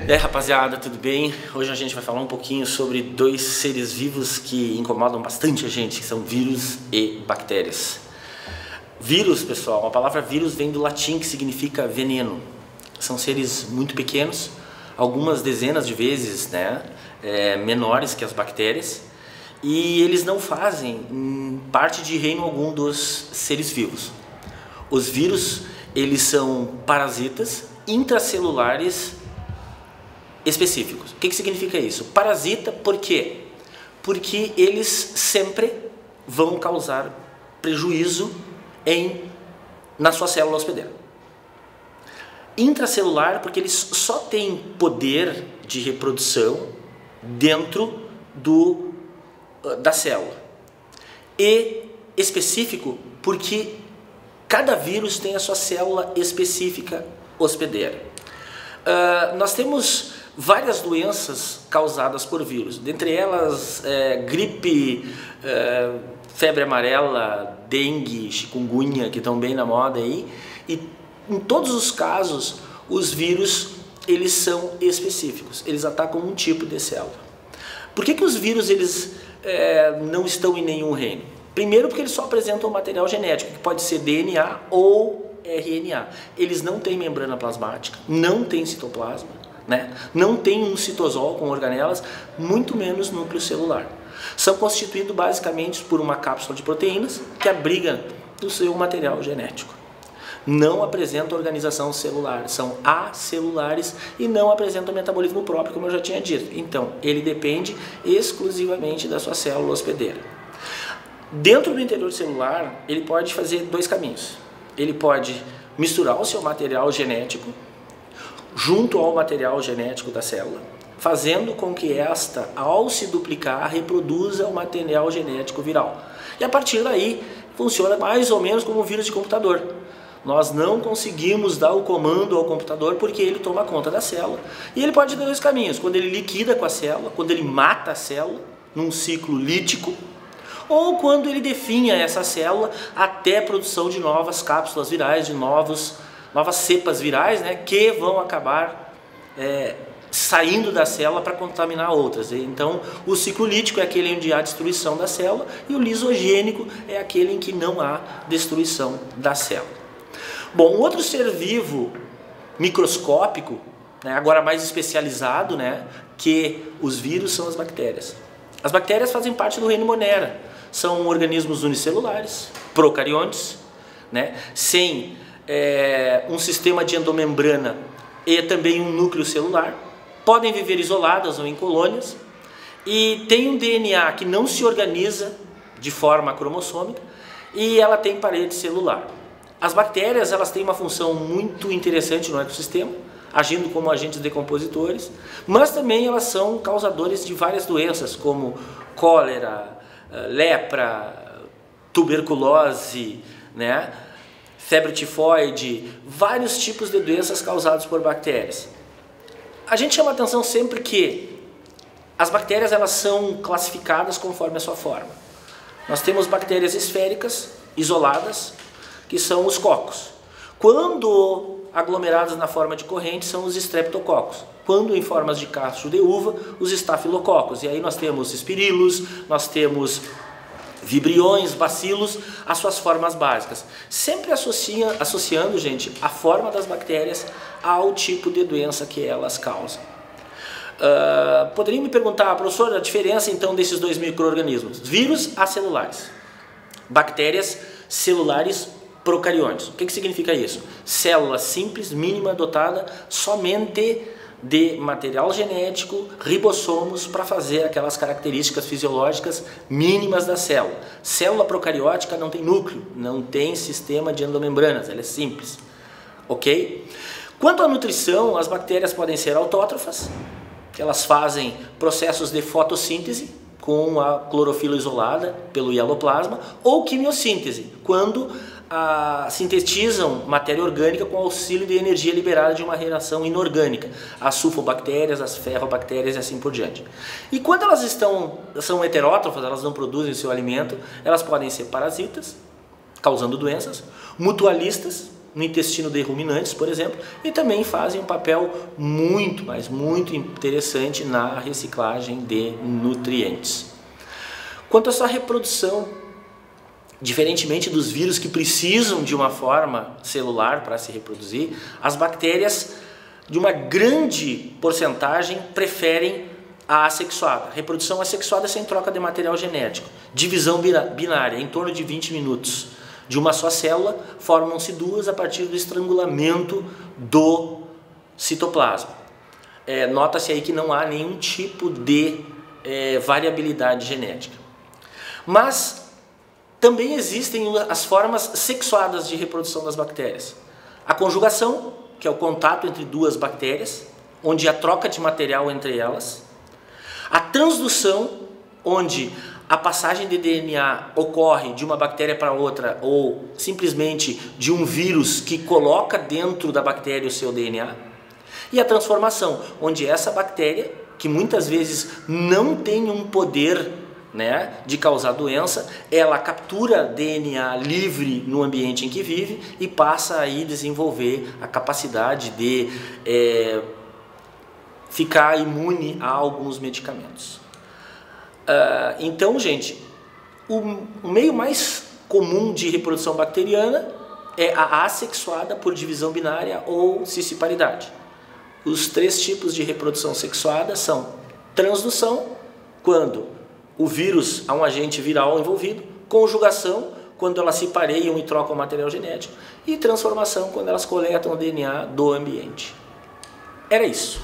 E aí, rapaziada, tudo bem? Hoje a gente vai falar um pouquinho sobre dois seres vivos que incomodam bastante a gente, que são vírus e bactérias. Vírus, pessoal, a palavra vírus vem do latim, que significa veneno. São seres muito pequenos, algumas dezenas de vezes, menores que as bactérias, e eles não fazem parte de reino algum dos seres vivos. Os vírus, eles são parasitas intracelulares específicos. O que significa isso? Parasita por quê? Porque eles sempre vão causar prejuízo na sua célula hospedeira. Intracelular porque eles só têm poder de reprodução dentro da célula. E específico porque cada vírus tem a sua célula específica hospedeira. Nós temos várias doenças causadas por vírus, dentre elas gripe, febre amarela, dengue, chikungunya, que estão bem na moda aí, e em todos os casos os vírus eles são específicos, eles atacam um tipo de célula. Por que os vírus eles não estão em nenhum reino? Primeiro porque eles só apresentam material genético, que pode ser DNA ou RNA. Eles não têm membrana plasmática, não têm citoplasma, não tem um citosol com organelas, muito menos núcleo celular. São constituídos basicamente por uma cápsula de proteínas que abriga o seu material genético. Não apresentam organização celular, são acelulares e não apresentam metabolismo próprio, como eu já tinha dito. Então, ele depende exclusivamente da sua célula hospedeira. Dentro do interior celular, ele pode fazer dois caminhos. Ele pode misturar o seu material genético junto ao material genético da célula, fazendo com que esta, ao se duplicar, reproduza o material genético viral. E a partir daí, funciona mais ou menos como um vírus de computador. Nós não conseguimos dar o comando ao computador porque ele toma conta da célula. E ele pode ter dois caminhos: quando ele liquida com a célula, quando ele mata a célula num ciclo lítico, ou quando ele definha essa célula até a produção de novas cápsulas virais, de novas cepas virais, que vão acabar saindo da célula para contaminar outras. Então, o ciclo lítico é aquele onde há destruição da célula e o lisogênico é aquele em que não há destruição da célula. Bom, outro ser vivo microscópico, agora mais especializado, que os vírus, são as bactérias. As bactérias fazem parte do reino Monera. São organismos unicelulares, procariontes, sem um sistema de endomembrana e também um núcleo celular. Podem viver isoladas ou em colônias e tem um DNA que não se organiza de forma cromossômica e ela tem parede celular. As bactérias, elas têm uma função muito interessante no ecossistema, agindo como agentes decompositores, mas também elas são causadores de várias doenças, como cólera, lepra, tuberculose, febre tifoide, vários tipos de doenças causadas por bactérias. A gente chama atenção sempre que as bactérias elas são classificadas conforme a sua forma. Nós temos bactérias esféricas, isoladas, que são os cocos. Quando aglomeradas na forma de corrente, são os estreptococos. Quando em formas de cacho de uva, os estafilococos. E aí nós temos espirilos, nós temos vibriões, bacilos, as suas formas básicas. Sempre associando, gente, a forma das bactérias ao tipo de doença que elas causam. Poderia me perguntar, professor, a diferença então desses dois micro-organismos? Vírus acelulares, bactérias celulares procariontes. O que significa isso? Célula simples, mínima, dotada somente de material genético, ribossomos, para fazer aquelas características fisiológicas mínimas da célula. Célula procariótica não tem núcleo, não tem sistema de endomembranas, ela é simples. Ok? Quanto à nutrição, as bactérias podem ser autótrofas, que elas fazem processos de fotossíntese com a clorofila isolada pelo hieloplasma, ou quimiossíntese, quando sintetizam matéria orgânica com auxílio de energia liberada de uma reação inorgânica, as sulfobactérias, as ferrobactérias e assim por diante. E quando elas são heterótrofas, elas não produzem o seu alimento, elas podem ser parasitas, causando doenças, mutualistas, no intestino de ruminantes, por exemplo, e também fazem um papel muito, mas muito interessante na reciclagem de nutrientes. Quanto à sua reprodução, diferentemente dos vírus que precisam de uma forma celular para se reproduzir, as bactérias, de uma grande porcentagem, preferem a assexuada. Reprodução assexuada sem troca de material genético. Divisão binária, em torno de 20 minutos. De uma só célula, formam-se duas a partir do estrangulamento do citoplasma. Nota-se aí que não há nenhum tipo de variabilidade genética. Mas também existem as formas sexuadas de reprodução das bactérias. A conjugação, que é o contato entre duas bactérias, onde há troca de material entre elas. A transdução, onde a passagem de DNA ocorre de uma bactéria para outra ou simplesmente de um vírus que coloca dentro da bactéria o seu DNA. E a transformação, onde essa bactéria, que muitas vezes não tem um poder, né, de causar doença, ela captura DNA livre no ambiente em que vive e passa a desenvolver a capacidade de ficar imune a alguns medicamentos. Então, gente, o meio mais comum de reprodução bacteriana é a assexuada por divisão binária ou cisciparidade. Os três tipos de reprodução sexuada são transdução, quando o vírus há um agente viral envolvido, conjugação, quando elas se pareiam e trocam material genético, e transformação, quando elas coletam o DNA do ambiente. Era isso.